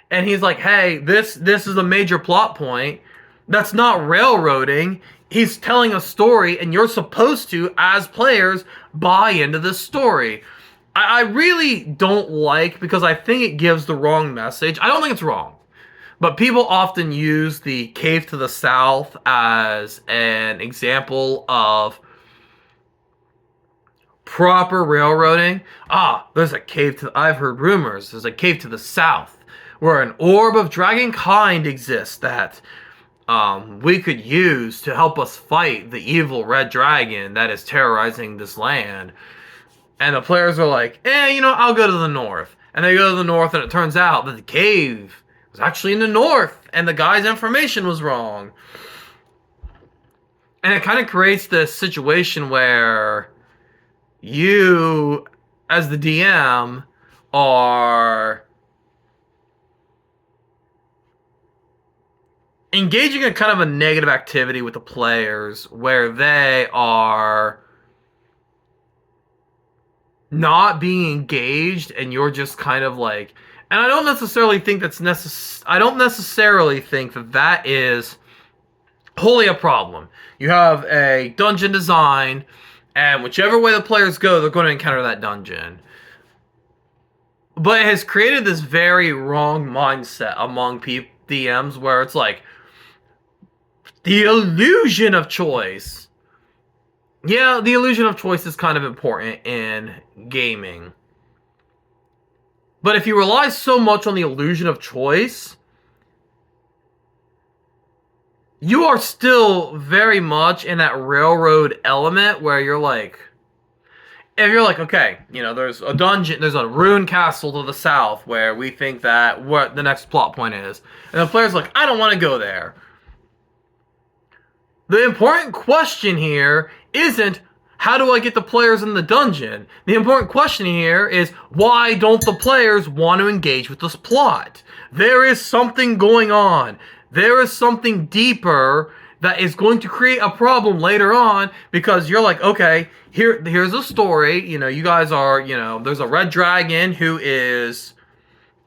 and he's like, hey, this is a major plot point, that's not railroading. He's telling a story, and you're supposed to, as players, buy into this story. I really don't like, because I think it gives the wrong message. I don't think it's wrong. But people often use the Cave to the South as an example of proper railroading. There's a cave I've heard rumors, there's a cave to the south where an orb of dragon kind exists that we could use to help us fight the evil red dragon that is terrorizing this land. And the players are like, I'll go to the north. And they go to the north, and it turns out that the cave was actually in the north, and the guy's information was wrong. And it kind of creates this situation where you, as the DM, are engaging in kind of a negative activity with the players where they are not being engaged and you're just kind of like, and I don't necessarily think I don't necessarily think that that is wholly a problem. You have a dungeon design, and whichever way the players go, they're going to encounter that dungeon. But it has created this very wrong mindset among DMs where it's like, the illusion of choice. Yeah, the illusion of choice is kind of important in gaming. But if you rely so much on the illusion of choice, you are still very much in that railroad element where you're like, if you're like, okay, you know, there's a dungeon, there's a ruined castle to the south where we think that what the next plot point is. And the player's like, I don't want to go there. The important question here isn't, how do I get the players in the dungeon? The important question here is, why don't the players want to engage with this plot? There is something going on. There is something deeper that is going to create a problem later on, because you're like, okay, here's a story. You know, you guys are, you know, there's a red dragon who is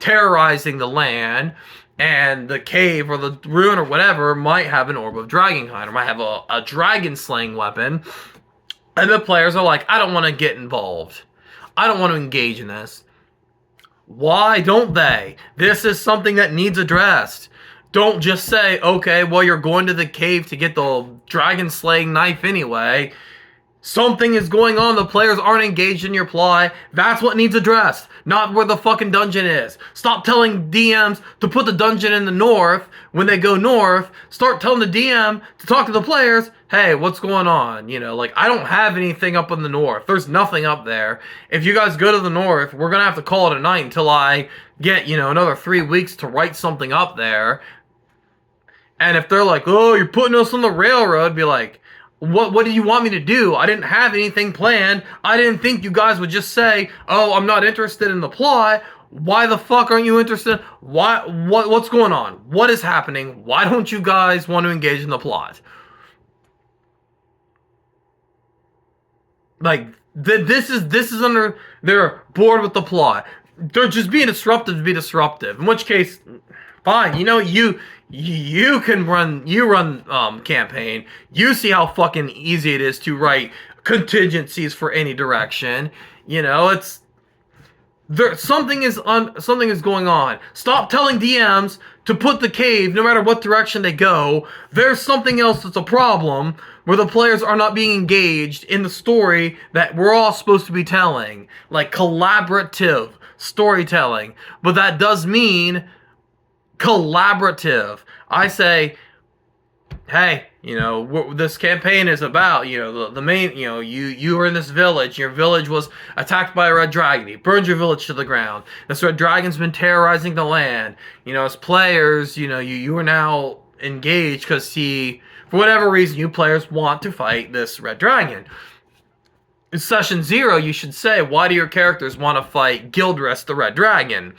terrorizing the land, and the cave or the ruin or whatever might have an orb of dragonkind, or might have a dragon slaying weapon. And the players are like, I don't want to get involved. I don't want to engage in this. Why don't they? This is something that needs addressed. Don't just say, okay, well, you're going to the cave to get the dragon slaying knife anyway. Something is going on. The players aren't engaged in your plot. That's what needs addressed. Not where the fucking dungeon is. Stop telling DMs to put the dungeon in the north when they go north. Start telling the DM to talk to the players. Hey, what's going on? You know, like, I don't have anything up in the north. There's nothing up there. If you guys go to the north, we're going to have to call it a night until I get, you know, another 3 weeks to write something up there. And if they're like, oh, you're putting us on the railroad, be like, what do you want me to do? I didn't have anything planned. I didn't think you guys would just say, oh, I'm not interested in the plot. Why the fuck aren't you interested? What's going on? What is happening? Why don't you guys want to engage in the plot? Like, this is under, they're bored with the plot. They're just being disruptive to be disruptive. In which case, fine, you know, you can run campaign. You see how fucking easy it is to write contingencies for any direction. You know, it's there. Something is going on. Stop telling DMs to put the cave no matter what direction they go. There's something else that's a problem where the players are not being engaged in the story that we're all supposed to be telling, like collaborative storytelling. But that does mean collaborative. I say, hey, you know, this campaign is about, you know, the main, you know, you were in this village. Your village was attacked by a red dragon. He burned your village to the ground. This red dragon's been terrorizing the land. You know, as players, you know, you are now engaged because for whatever reason, you players want to fight this red dragon. In session 0, you should say, why do your characters want to fight Gildress the red dragon?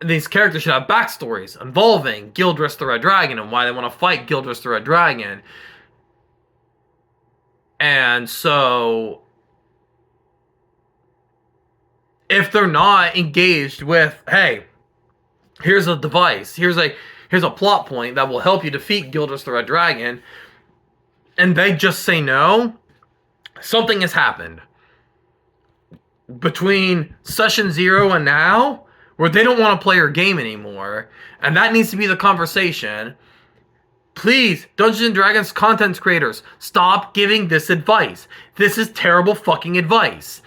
These characters should have backstories involving Gildress the Red Dragon and why they want to fight Gildress the Red Dragon. And so, if they're not engaged with, hey, here's a device, here's a plot point that will help you defeat Gildress the Red Dragon, and they just say no, something has happened. Between session 0 and now, where they don't want to play your game anymore, and that needs to be the conversation. Please, Dungeons & Dragons content creators, stop giving this advice. This is terrible fucking advice.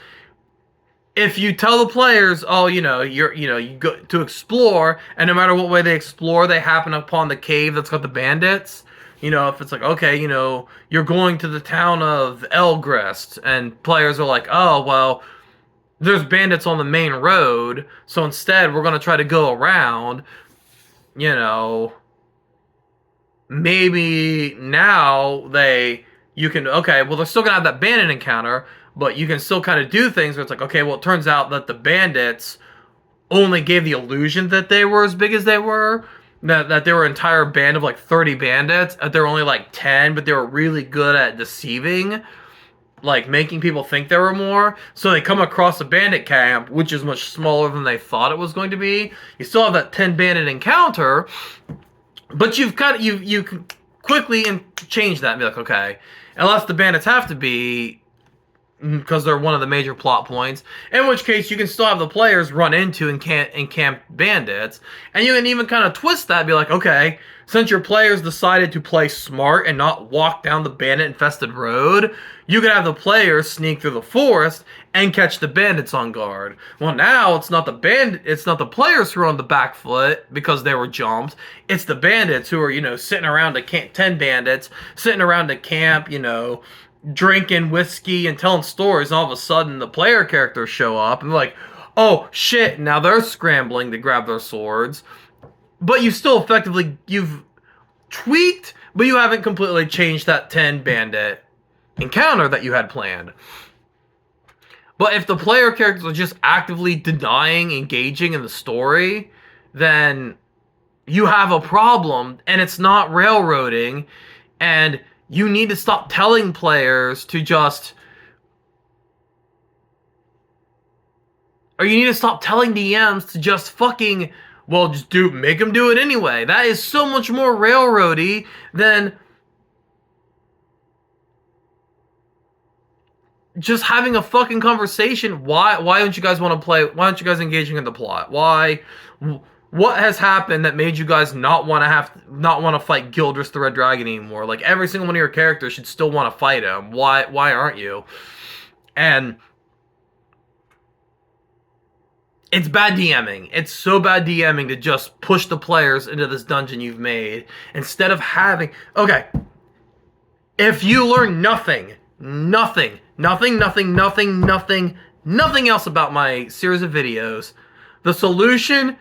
If you tell the players, oh, you know, you go to explore, and no matter what way they explore, they happen upon the cave that's got the bandits. You know, if it's like, okay, you know, you're going to the town of Elgrest, and players are like, oh, well, there's bandits on the main road, so instead we're gonna try to go around, you know, maybe now you can, okay, well, they're still gonna have that bandit encounter, but you can still kind of do things where it's like, okay, well, it turns out that the bandits only gave the illusion that they were as big as they were, that they were an entire band of like 30 bandits, that they were only like 10, but they were really good at deceiving, like making people think there were more. So they come across a bandit camp, which is much smaller than they thought it was going to be. You still have that 10 bandit encounter, but you've got you can quickly change that and be like, okay, unless the bandits have to be, because they're one of the major plot points, in which case you can still have the players run into and camp bandits, and you can even kind of twist that and be like, okay, since your players decided to play smart and not walk down the bandit infested road, you can have the players sneak through the forest and catch the bandits on guard. Well, now it's not the players who are on the back foot because they were jumped. It's the bandits who are, sitting around a camp, 10 bandits sitting around a camp, drinking whiskey and telling stories, and all of a sudden the player characters show up and they're like, oh shit, now they're scrambling to grab their swords. But you've tweaked, but you haven't completely changed that 10 bandit encounter that you had planned. But if the player characters are just actively denying engaging in the story, then you have a problem, and it's not railroading, and you need to stop telling players to just... Or you need to stop telling DMs to just fucking... Well, just make them do it anyway. That is so much more railroady than just having a fucking conversation. Why don't you guys want to play? Why aren't you guys engaging in the plot? Why? What has happened that made you guys not want to fight Gildress the Red Dragon anymore? Like, every single one of your characters should still want to fight him. Why aren't you? And it's bad DMing. It's so bad DMing to just push the players into this dungeon you've made instead of having... Okay, if you learn nothing else about my series of videos, the solution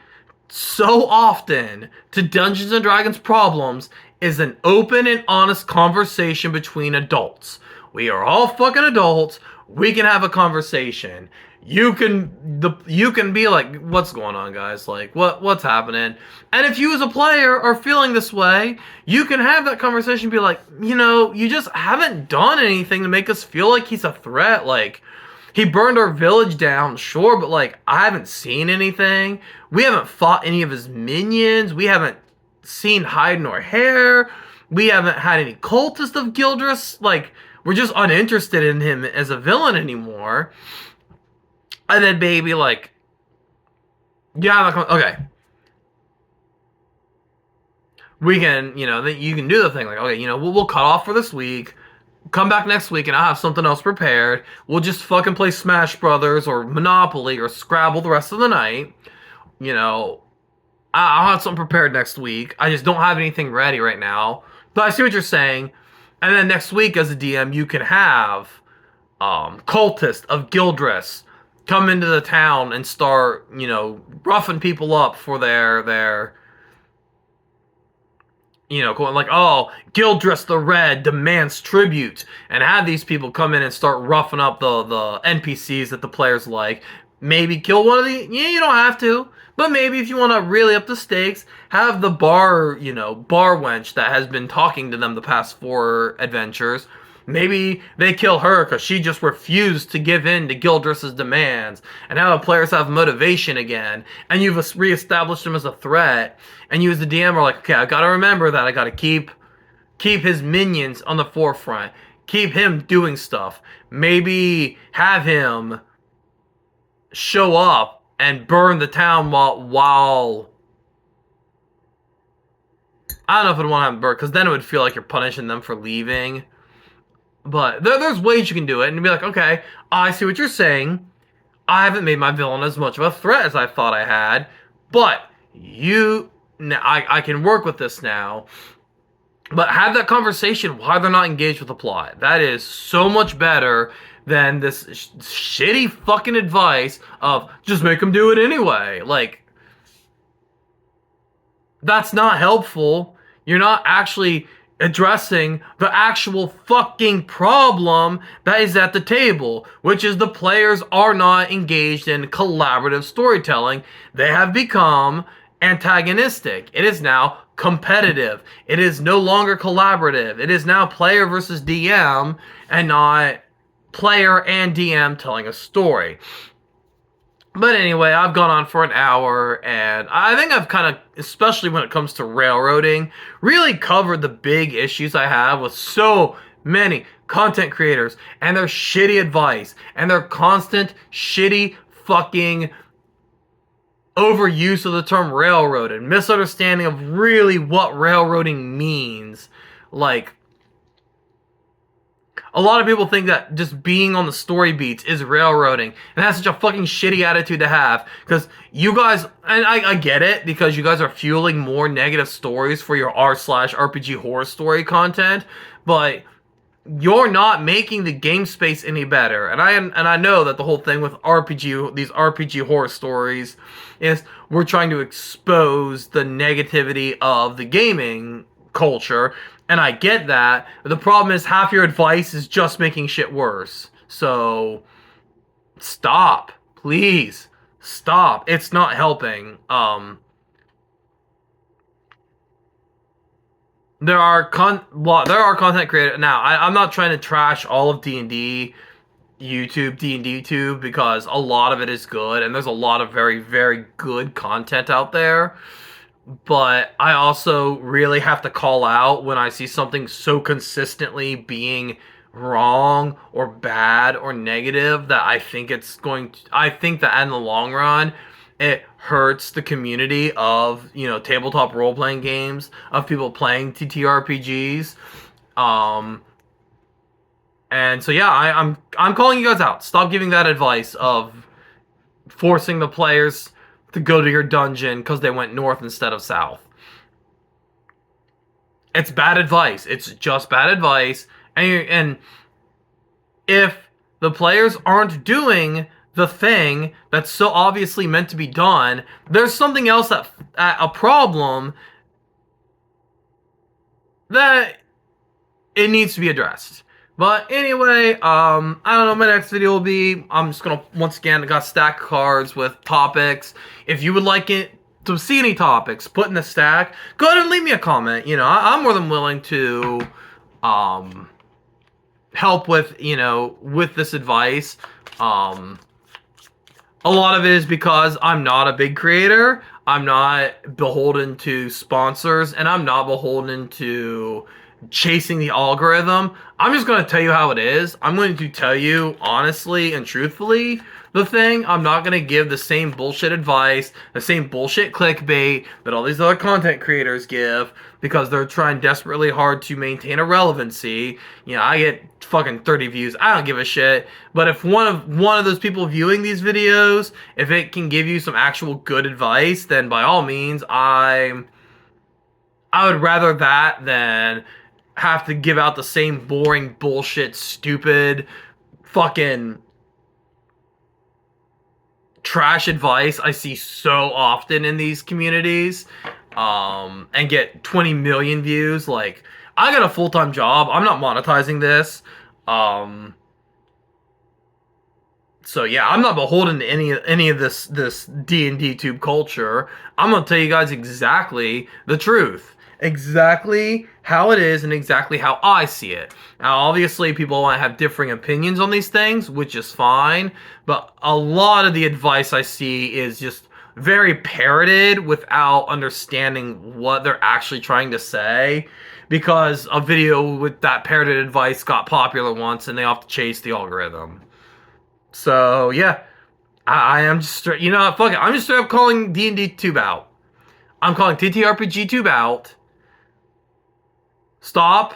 so often to Dungeons and Dragons problems is an open and honest conversation between adults. We are all fucking adults. We can have a conversation. You can be like, what's going on, guys? Like, what's happening? And if you as a player are feeling this way, you can have that conversation and be like, you just haven't done anything to make us feel like he's a threat. Like, he burned our village down, sure, but like, I haven't seen anything. We haven't fought any of his minions. We haven't seen hide nor hair. We haven't had any cultists of Gildress. Like, we're just uninterested in him as a villain anymore. And then maybe, like, okay. We can, you can do the thing, like, okay, we'll cut off for this week. Come back next week and I'll have something else prepared. We'll just fucking play Smash Brothers or Monopoly or Scrabble the rest of the night. I'll have something prepared next week. I just don't have anything ready right now. But I see what you're saying. And then next week as a DM, you can have cultists of Gildress come into the town and start, roughing people up for their going like, oh, Gildress the Red demands tribute, and have these people come in and start roughing up the NPCs that the players like. Maybe kill one of the... Yeah, you don't have to. But maybe if you want to really up the stakes, have the bar wench that has been talking to them the past 4 adventures. Maybe they kill her because she just refused to give in to Gildress's demands. And now the players have motivation again. And you've reestablished him as a threat. And you as the DM are like, okay, I got to remember that I got to keep his minions on the forefront. Keep him doing stuff. Maybe have him show up and burn the town while I don't know if I'd want to have him burn, because then it would feel like you're punishing them for leaving. But there's ways you can do it and be like, okay, I see what you're saying. I haven't made my villain as much of a threat as I thought I had, but I can work with this now. But have that conversation why they're not engaged with the plot. That is so much better than this shitty fucking advice of just make them do it anyway. Like, that's not helpful. You're not actually addressing the actual fucking problem that is at the table, which is the players are not engaged in collaborative storytelling. They have become antagonistic. It is now competitive. It is no longer collaborative. It is now player versus DM and not player and DM telling a story. But anyway, I've gone on for an hour, and I think I've kind of, especially when it comes to railroading, really covered the big issues I have with so many content creators and their shitty advice and their constant shitty fucking overuse of the term railroad and misunderstanding of really what railroading means. Like, a lot of people think that just being on the story beats is railroading, and that's such a fucking shitty attitude to have. Because you guys, and I get it, because you guys are fueling more negative stories for your r/RPG horror story content, but you're not making the game space any better. And I know that the whole thing with these RPG horror stories, is we're trying to expose the negativity of the gaming culture, and I get that. But the problem is half your advice is just making shit worse. So stop, please stop. It's not helping. There are content creators now. I'm not trying to trash all of D&D D&D tube, because a lot of it is good, and there's a lot of very, very good content out there. But I also really have to call out when I see something so consistently being wrong or bad or negative that I think that in the long run it hurts the community of, tabletop role-playing games, of people playing TTRPGs. And so yeah, I'm calling you guys out. Stop giving that advice of forcing the players to go to your dungeon because they went north instead of south. It's bad advice. It's just bad advice. And if the players aren't doing the thing that's so obviously meant to be done, there's something else a problem that it needs to be addressed. But anyway, I don't know what my next video will be. I'm just gonna, once again, I got stack cards with topics. If you would like it to see any topics put in the stack, go ahead and leave me a comment. I'm more than willing to help with, with this advice. A lot of it is because I'm not a big creator. I'm not beholden to sponsors, and I'm not beholden to chasing the algorithm. I'm just going to tell you how it is. I'm going to tell you honestly and truthfully the thing. I'm not going to give the same bullshit advice, the same bullshit clickbait that all these other content creators give, because they're trying desperately hard to maintain a relevancy. I get fucking 30 views. I don't give a shit. But if one of those people viewing these videos, if it can give you some actual good advice, then by all means, I would rather that than have to give out the same boring bullshit, stupid, fucking trash advice I see so often in these communities, and get 20 million views. Like, I got a full-time job. I'm not monetizing this. So yeah, I'm not beholden to any of this D&D tube culture. I'm gonna tell you guys exactly the truth, exactly how it is, and exactly how I see it. Now, obviously, people might have differing opinions on these things, which is fine. But a lot of the advice I see is just very parroted without understanding what they're actually trying to say, because a video with that parroted advice got popular once, and they have to chase the algorithm. So yeah, I am just straight. Fuck it. I'm just straight up calling D&D tube out. I'm calling TTRPG tube out. Stop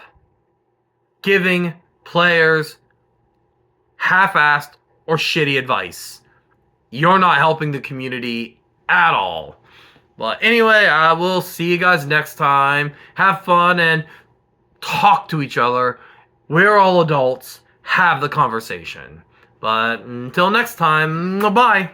giving players half-assed or shitty advice. You're not helping the community at all. But anyway, I will see you guys next time. Have fun, and talk to each other. We're all adults. Have the conversation. But until next time, bye.